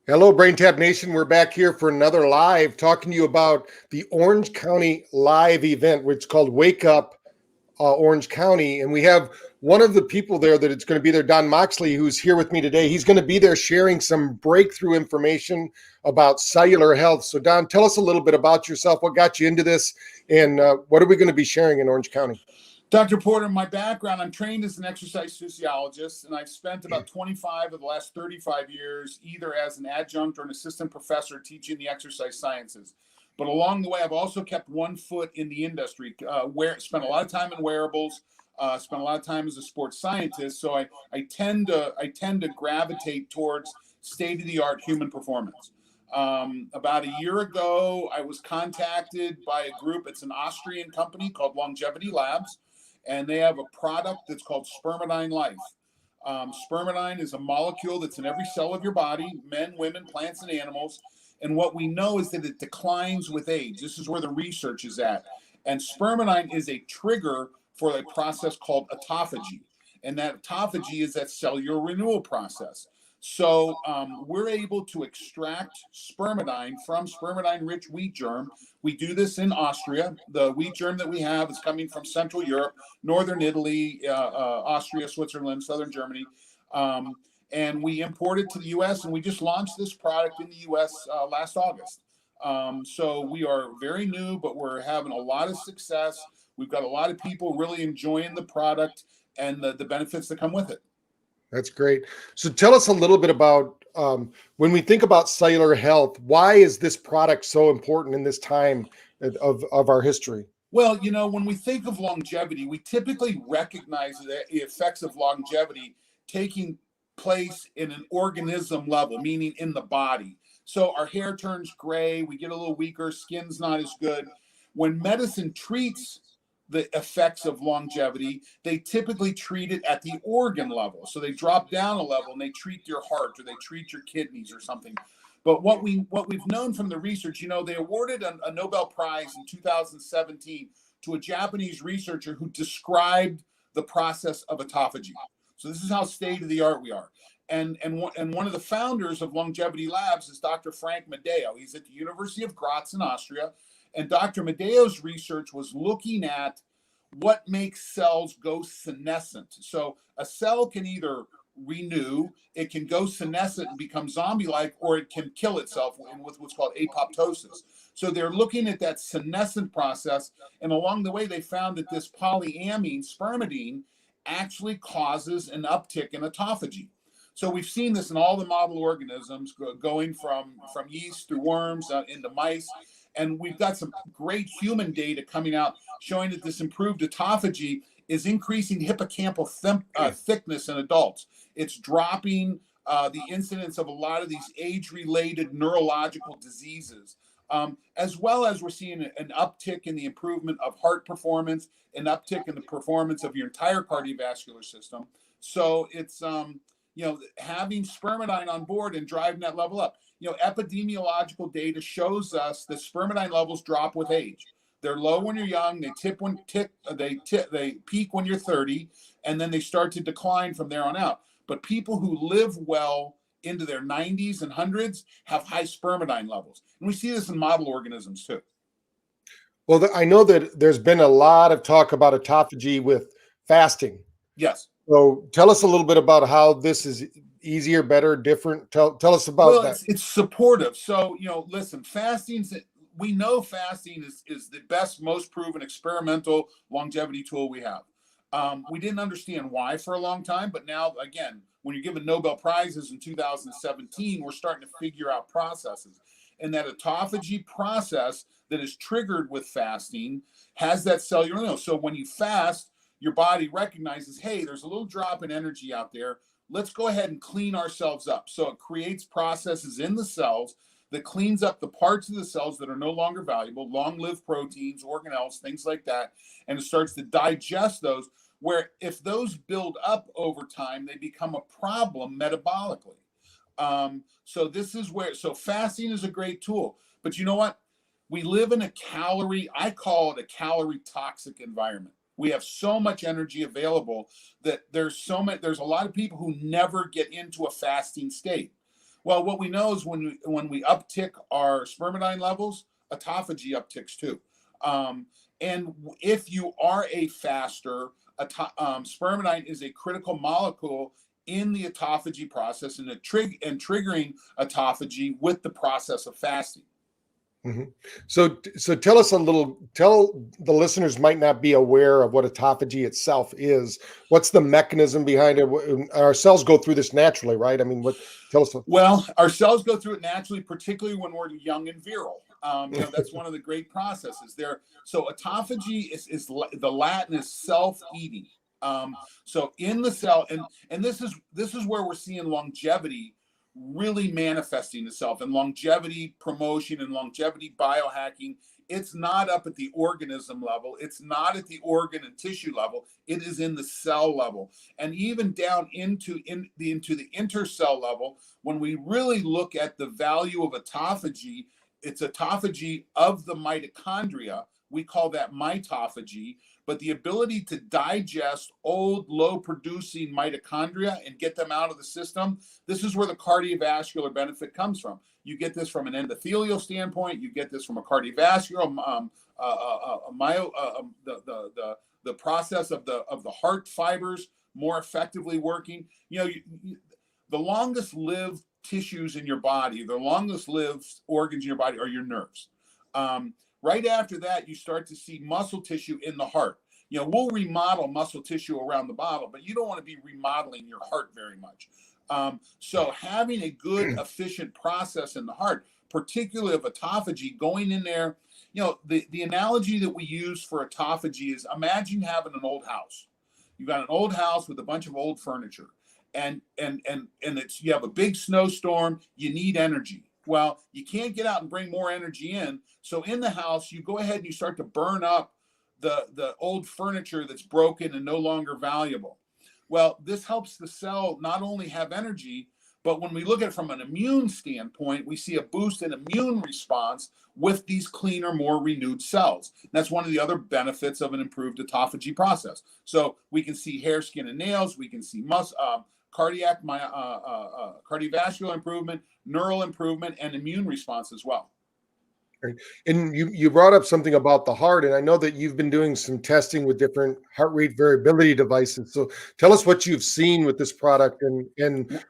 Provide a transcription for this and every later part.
Hello, Brain Tap Nation. We're back here for another live talking to you about the Orange County live event, which is called Wake Up Orange County. And we have one of the people there that it's going to be there, Don Moxley, who's here with me today. He's going to be there sharing some breakthrough information about cellular health. So, Don, tell us a little bit about yourself. What got you into this? And what are we going to be sharing in Orange County? Dr. Porter, my background, I'm trained as an exercise physiologist, and I've spent about 25 of the last 35 years either as an adjunct or an assistant professor teaching the exercise sciences. But along the way, I've also kept one foot in the industry, spent a lot of time in wearables, spent a lot of time as a sports scientist. So I tend to gravitate towards state-of-the-art human performance. About a year ago, I was contacted by a group. It's an Austrian company called Longevity Labs, and they have a product that's called Spermidine Life. Spermidine is a molecule that's in every cell of your body, men, women, plants, and animals. And what we know is that it declines with age. This is where the research is at. And spermidine is a trigger for a process called autophagy. And that autophagy is that cellular renewal process. So we're able to extract spermidine from spermidine-rich wheat germ. We do this in Austria. The wheat germ that we have is coming from Central Europe, Northern Italy, Austria, Switzerland, Southern Germany. And we import it to the U.S., and we just launched this product in the U.S. Last August. So we are very new, but we're having a lot of success. We've got a lot of people really enjoying the product and the benefits that come with it. That's great. So tell us a little bit about when we think about cellular health, why is this product so important in this time of our history? Well, when we think of longevity, we typically recognize the effects of longevity taking place in an organism level, meaning in the body. So our hair turns gray, we get a little weaker, skin's not as good. When medicine treats the effects of longevity, they typically treat it at the organ level. So they drop down a level and they treat your heart or they treat your kidneys or something. But what we've known from the research, they awarded a Nobel Prize in 2017 to a Japanese researcher who described the process of autophagy. So this is how state of the art we are. And one of the founders of Longevity Labs is Dr. Frank Medeo. He's at the University of Graz in Austria. And Dr. Medeo's research was looking at what makes cells go senescent. So a cell can either renew, it can go senescent and become zombie-like, or it can kill itself with what's called apoptosis. So they're looking at that senescent process, and along the way they found that this polyamine, spermidine, actually causes an uptick in autophagy. So we've seen this in all the model organisms, going from yeast through worms into mice. And we've got some great human data coming out showing that this improved autophagy is increasing hippocampal thickness in adults. It's dropping the incidence of a lot of these age-related neurological diseases, as well as we're seeing an uptick in the improvement of heart performance, an uptick in the performance of your entire cardiovascular system. So it's having spermidine on board and driving that level up. Epidemiological data shows us that spermidine levels drop with age. They're low when you're young, they peak when you're 30, and then they start to decline from there on out. But people who live well into their 90s and 100s have high spermidine levels. And we see this in model organisms too. Well, I know that there's been a lot of talk about autophagy with fasting. Yes. So tell us a little bit about how this is easier, better, different. Tell us about that. It's supportive. So, listen, we know fasting is the best, most proven experimental longevity tool we have. We didn't understand why for a long time, but now, again, when you're given Nobel Prizes in 2017, we're starting to figure out processes. And that autophagy process that is triggered with fasting has that cellular renewal. So when you fast, your body recognizes, hey, there's a little drop in energy out there. Let's go ahead and clean ourselves up. So it creates processes in the cells that cleans up the parts of the cells that are no longer valuable, long-lived proteins, organelles, things like that, and it starts to digest those, where if those build up over time, they become a problem metabolically. So fasting is a great tool. But you know what? We live in I call it a calorie toxic environment. We have so much energy available that there's a lot of people who never get into a fasting state. Well, what we know is when we uptick our spermidine levels, autophagy upticks too. And if you are a faster, spermidine is a critical molecule in the autophagy process and triggering autophagy with the process of fasting. Mm-hmm. So tell us a little, tell the listeners might not be aware of what autophagy itself is. What's the mechanism behind it? Our cells go through this naturally, right? I mean, tell us. Well, our cells go through it naturally, particularly when we're young and virile. That's one of the great processes there. So autophagy is the Latin is self-eating. So in the cell, and this is where we're seeing longevity really manifesting itself, and longevity promotion and longevity biohacking. It's not up at the organism level. It's not at the organ and tissue level. It is in the cell level, and even down into the intercell level. When we really look at the value of autophagy, it's autophagy of the mitochondria. We call that mitophagy. But the ability to digest old, low-producing mitochondria and get them out of the system, this is where the cardiovascular benefit comes from. You get this from an endothelial standpoint. You get this from a cardiovascular, the process of the heart fibers more effectively working. The longest lived tissues in your body, the longest lived organs in your body are your nerves. Right after that, you start to see muscle tissue in the heart. We'll remodel muscle tissue around the bottle, but you don't want to be remodeling your heart very much. So having a good, efficient process in the heart, particularly of autophagy, going in there, the analogy that we use for autophagy is imagine having an old house. You've got an old house with a bunch of old furniture, and you have a big snowstorm. You need energy. Well, you can't get out and bring more energy in. So in the house, you go ahead and you start to burn up the old furniture that's broken and no longer valuable. Well, this helps the cell not only have energy, but when we look at it from an immune standpoint, we see a boost in immune response with these cleaner, more renewed cells. And that's one of the other benefits of an improved autophagy process. So we can see hair, skin, and nails. We can see cardiovascular improvement, neural improvement, and immune response as well. Right. And you brought up something about the heart, and I know that you've been doing some testing with different heart rate variability devices. So tell us what you've seen with this product. And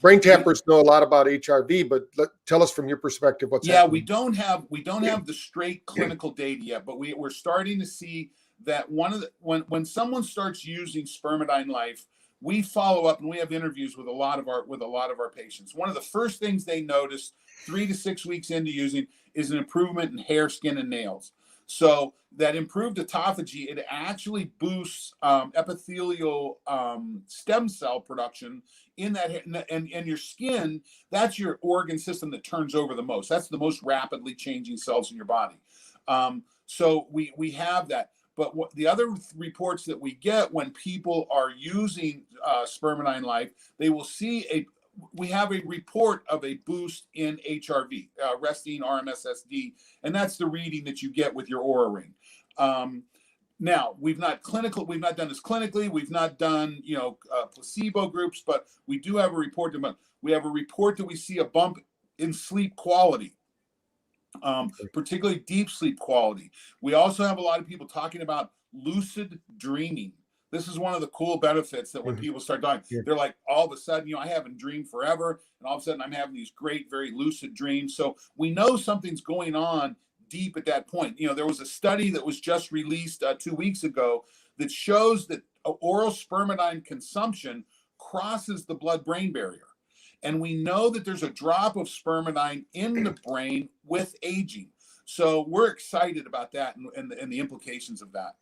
brain tappers know a lot about HRV, but tell us from your perspective what's happening. We don't have the straight clinical data yet, but we're starting to see that when someone starts using Spermidine Life, we follow up and we have interviews with a lot of our patients. One of the first things they notice 3 to 6 weeks into using is an improvement in hair, skin, and nails. So that improved autophagy, it actually boosts epithelial stem cell production in that, and your skin. That's your organ system that turns over the most. That's the most rapidly changing cells in your body. So we have that. But the other reports that we get when people are using Spermidine Life, they will see we have a report of a boost in HRV, resting RMSSD, and that's the reading that you get with your Oura Ring. Now, we've not done this clinically. We've not done placebo groups, but we do have a report. We have a report that we see a bump in sleep quality. Particularly deep sleep quality. We also have a lot of people talking about lucid dreaming. This is one of the cool benefits that when people start dying, they're like, all of a sudden, I haven't dreamed forever, and all of a sudden I'm having these great, very lucid dreams. So we know something's going on deep at that point. There was a study that was just released 2 weeks ago that shows that oral spermidine consumption crosses the blood-brain barrier. And we know that there's a drop of spermidine in the brain with aging. So we're excited about that and the implications of that.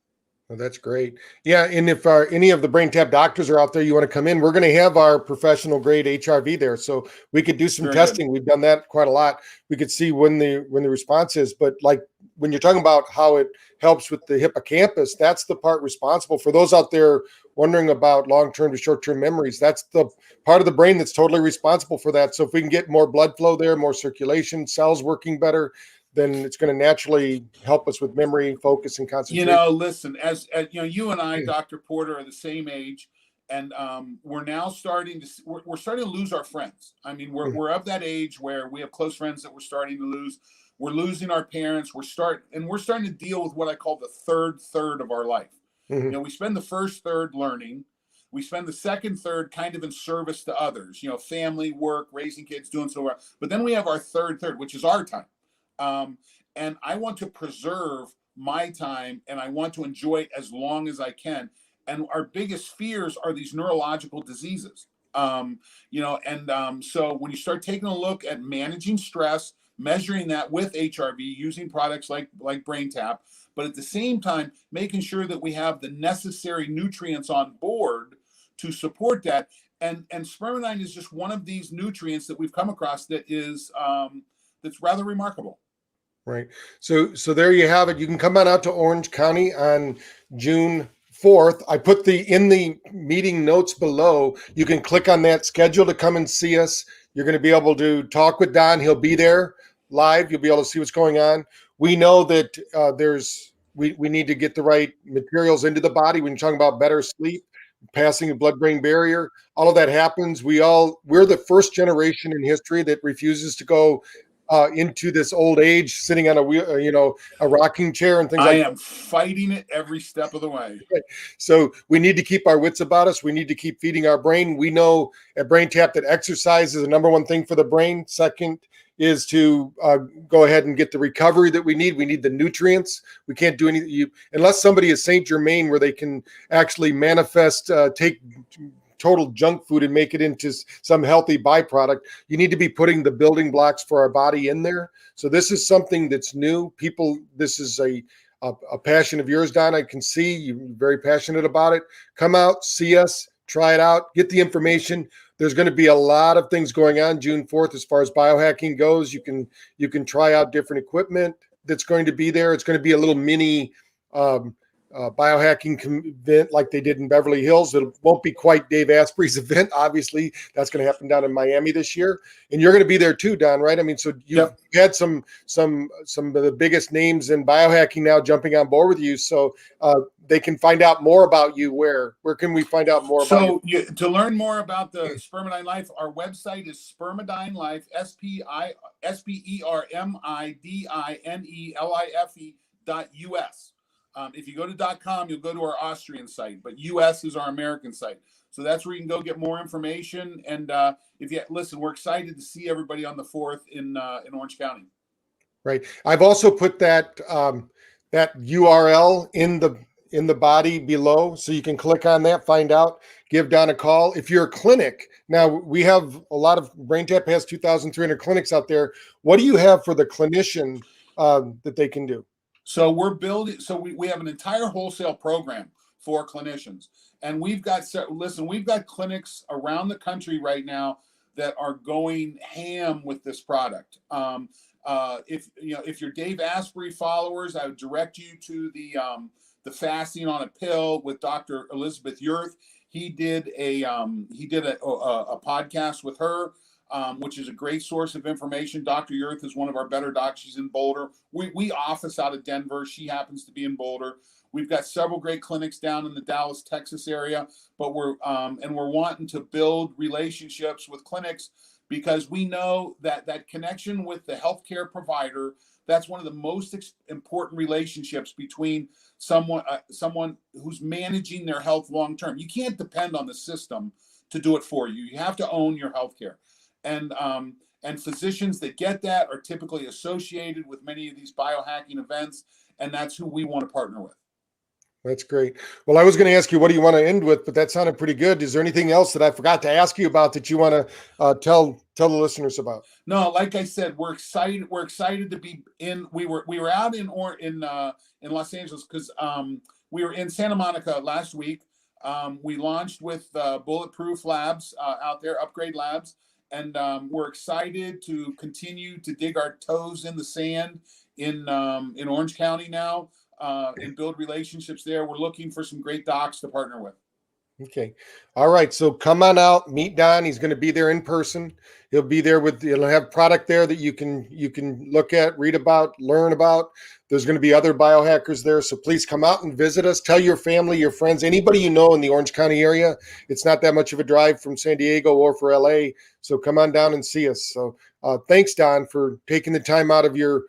Well, that's great. Yeah, and if any of the brain tap doctors are out there, you want to come in, we're going to have our professional grade HRV there, so we could do some testing. We've done that quite a lot. We could see when the response is. But like when you're talking about how it helps with the hippocampus, that's the part responsible for those out there wondering about long-term to short-term memories. That's the part of the brain that's totally responsible for that. So if we can get more blood flow there, more circulation, cells working better, then it's going to naturally help us with memory, focus, and concentration. Listen, as you and I, Dr. Porter, are the same age, And we're now starting to we're starting to lose our friends. I mean, we're of that age where we have close friends that we're starting to lose. We're losing our parents. We're starting to deal with what I call the third of our life. Mm-hmm. You know, we spend the first third learning. We spend the second third kind of in service to others. You know, family, work, raising kids, doing so well. But then we have our third, which is our time. And I want to preserve my time, and I want to enjoy it as long as I can. And our biggest fears are these neurological diseases. You know, and so when you start taking a look at managing stress, measuring that with HRV, using products like BrainTap, but at the same time, making sure that we have the necessary nutrients on board to support that. And spermidine is just one of these nutrients that we've come across that is that's rather remarkable. Right. So there you have it. You can come on out to Orange County on June 4th. I put in the meeting notes below. You can click on that schedule to come and see us. You're going to be able to talk with Don. He'll be there live. You'll be able to see what's going on. We know that we need to get the right materials into the body. When you're talking about better sleep, passing the blood-brain barrier, all of that happens. We're the first generation in history that refuses to go into this old age, sitting on a wheel, a rocking chair and things like that. I am fighting it every step of the way. So we need to keep our wits about us. We need to keep feeding our brain. We know at BrainTap that exercise is the number one thing for the brain. Second is to go ahead and get the recovery that we need. We need the nutrients. We can't do anything unless somebody is Saint Germain, where they can actually manifest, take total junk food and make it into some healthy byproduct. You need to be putting the building blocks for our body in there. So this is something that's new. This is a passion of yours, Don. I can see you're very passionate about it. Come out, see us, try it out, get the information. There's going to be a lot of things going on June 4th as far as biohacking goes. You can try out different equipment that's going to be there. It's going to be a little mini biohacking event like they did in Beverly Hills. It won't be quite Dave Asprey's event. Obviously, that's going to happen down in Miami this year, and you're going to be there too, Don. Right? I mean, so you've had some of the biggest names in biohacking now jumping on board with you, so they can find out more about you. Where can we find out more about you? To learn more about the Spermidine Life, our website is Spermidine Life, Spermidinelife.us. If you go to .com, you'll go to our Austrian site, but US is our American site. So that's where you can go get more information. And listen, we're excited to see everybody on the 4th in Orange County. Right. I've also put that URL in the body below, so you can click on that, find out, give Don a call. If you're a clinic, now we have a lot of BrainTap has 2,300 clinics out there. What do you have for the clinician that they can do? So we're building. So we have an entire wholesale program for clinicians, and we've got clinics around the country right now that are going ham with this product. If you're Dave Asprey followers, I would direct you to the fasting on a pill with Dr. Elizabeth Yurth. He did a podcast with her. Which is a great source of information. Dr. Yurth is one of our better docs. She's in Boulder. We office out of Denver. She happens to be in Boulder. We've got several great clinics down in the Dallas, Texas area, but we're wanting to build relationships with clinics because we know that connection with the healthcare provider, that's one of the most important relationships between someone who's managing their health long term. You can't depend on the system to do it for you. You have to own your healthcare. And physicians that get that are typically associated with many of these biohacking events, and that's who we want to partner with. That's great. Well, I was going to ask you, what do you want to end with, but that sounded pretty good. Is there anything else that I forgot to ask you about that you want to tell the listeners about? No, like I said, we're excited. We're excited to be in. We were out in Los Angeles because we were in Santa Monica last week. We launched with Bulletproof Labs out there, Upgrade Labs. And we're excited to continue to dig our toes in the sand in Orange County now and build relationships there. We're looking for some great docs to partner with. Okay. All right. So come on out, meet Don. He's going to be there in person. He'll be there he'll have product there that you can look at, read about, learn about. There's going to be other biohackers there. So please come out and visit us. Tell your family, your friends, anybody you know in the Orange County area. It's not that much of a drive from San Diego or for LA. So come on down and see us. So thanks, Don, for taking the time out of your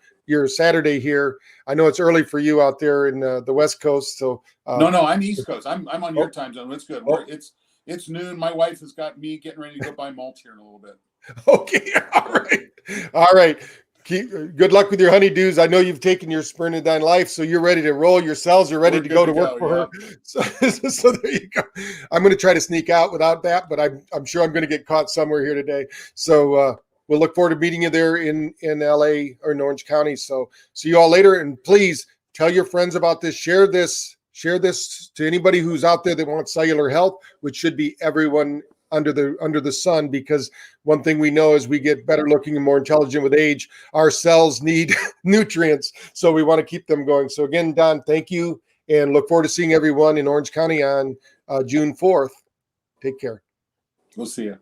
Saturday here. I know it's early for you out there in the West Coast. So no, I'm East Coast. I'm on your time zone. It's good. Oh. It's noon. My wife has got me getting ready to go buy mulch here in a little bit. Okay. All right. Good luck with your honeydews. I know you've taken your Spirnidine Life, so you're ready to roll. Your cells are ready to go to work for her. So there you go. I'm going to try to sneak out without that, but I'm sure I'm going to get caught somewhere here today. So we'll look forward to meeting you there in LA or in Orange County. So see you all later. And please tell your friends about this. Share this to anybody who's out there that wants cellular health, which should be everyone under the sun, because one thing we know is we get better looking and more intelligent with age. Our cells need nutrients, so we want to keep them going. So again, Don, thank you, and look forward to seeing everyone in Orange County on June 4th. Take care. We'll see you.